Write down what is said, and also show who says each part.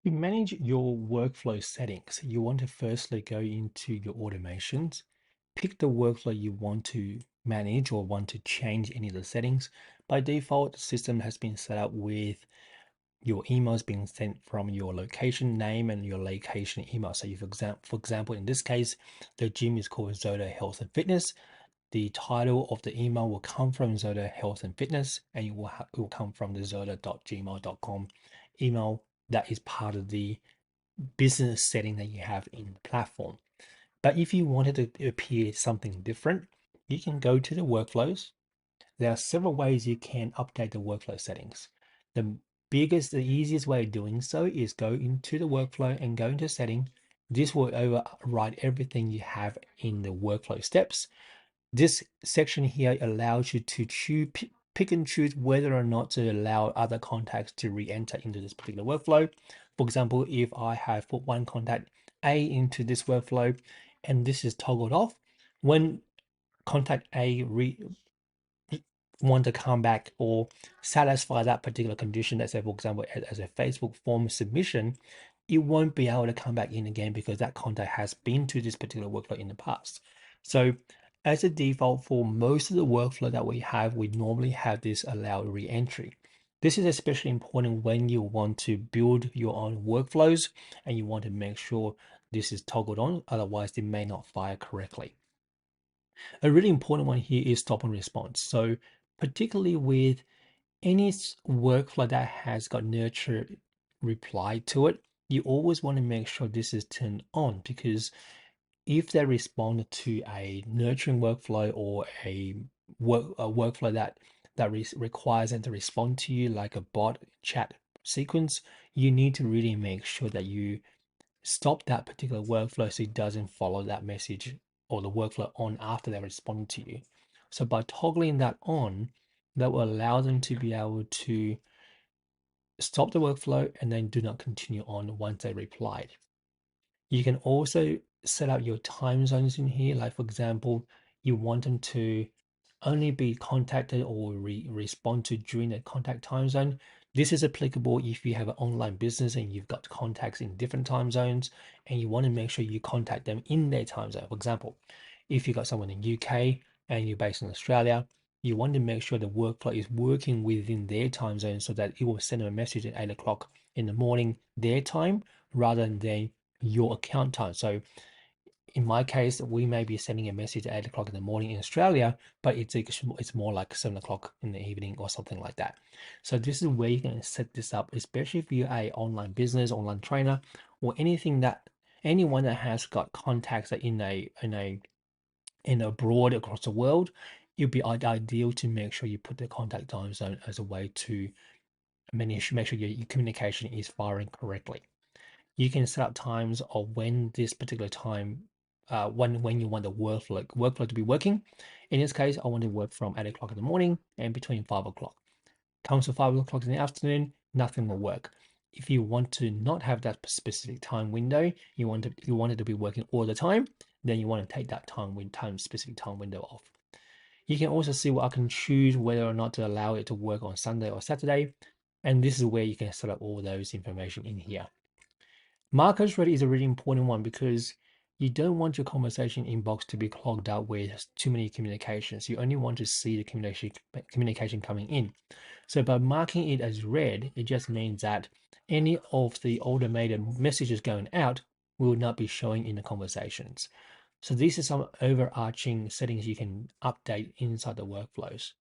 Speaker 1: To manage your workflow settings, you want to firstly go into your automations, pick the workflow you want to manage or want to change any of the settings. By default, the system has been set up with your emails being sent from your location name and your location email. So, for example, in this case, the gym is called Zoda Health and Fitness. The title of the email will come from Zoda Health and Fitness, and it will come from the zoda.gmail.com email that is part of the business setting that you have in the platform. But if you wanted to appear something different, you can go to the workflows. There are several ways you can update the workflow settings. The easiest way of doing so is go into the workflow and go into setting. This will override everything you have in the workflow steps. This section here allows you to pick and choose whether or not to allow other contacts to re-enter into this particular workflow. For example, if I have put one contact A into this workflow and this is toggled off, when contact A want to come back or satisfy that particular condition, let's say for example as a Facebook form submission, it won't be able to come back in again because that contact has been to this particular workflow in the past. So as a default for most of the workflow that we normally have this allow re-entry. This is especially important when you want to build your own workflows and you want to make sure this is toggled on, otherwise they may not fire correctly. A really important one here is stop and response. So particularly with any workflow that has got nurture reply to it, you always want to make sure this is turned on, because if they respond to a nurturing workflow or a workflow that requires them to respond to you like a bot chat sequence, you need to really make sure that you stop that particular workflow so it doesn't follow that message or the workflow on after they respond to you. So by toggling that on, that will allow them to be able to stop the workflow and then do not continue on once they replied. You can also set up your time zones in here. Like for example, you want them to only be contacted or respond to during the contact time zone. This is applicable if you have an online business and you've got contacts in different time zones and you want to make sure you contact them in their time zone. For example, if you've got someone in UK and you're based in Australia, you want to make sure the workflow is working within their time zone so that it will send them a message at 8 o'clock in the morning, their time, rather than your account time. So in my case, we may be sending a message at 8 o'clock in the morning in Australia, but it's more like 7 o'clock in the evening or something like that. So this is where you can set this up, especially if you're a online business, online trainer, or anyone that has got contacts in abroad across the world. It'd be ideal to make sure you put the contact time zone as a way to make sure your communication is firing correctly. You can set up times of when this particular time, when you want the workflow to be working. In this case, I want to work from 8 o'clock in the morning and between 5 o'clock. Comes to 5 o'clock in the afternoon, nothing will work. If you want to not have that specific time window, you want it to be working all the time, then you want to take that specific time window off. You can also see what I can choose whether or not to allow it to work on Sunday or Saturday. And this is where you can set up all those information in here. Markers ready is a really important one because you don't want your conversation inbox to be clogged up with too many communications. You only want to see the communication coming in. So by marking it as red, it just means that any of the automated messages going out will not be showing in the conversations. So these are some overarching settings you can update inside the workflows.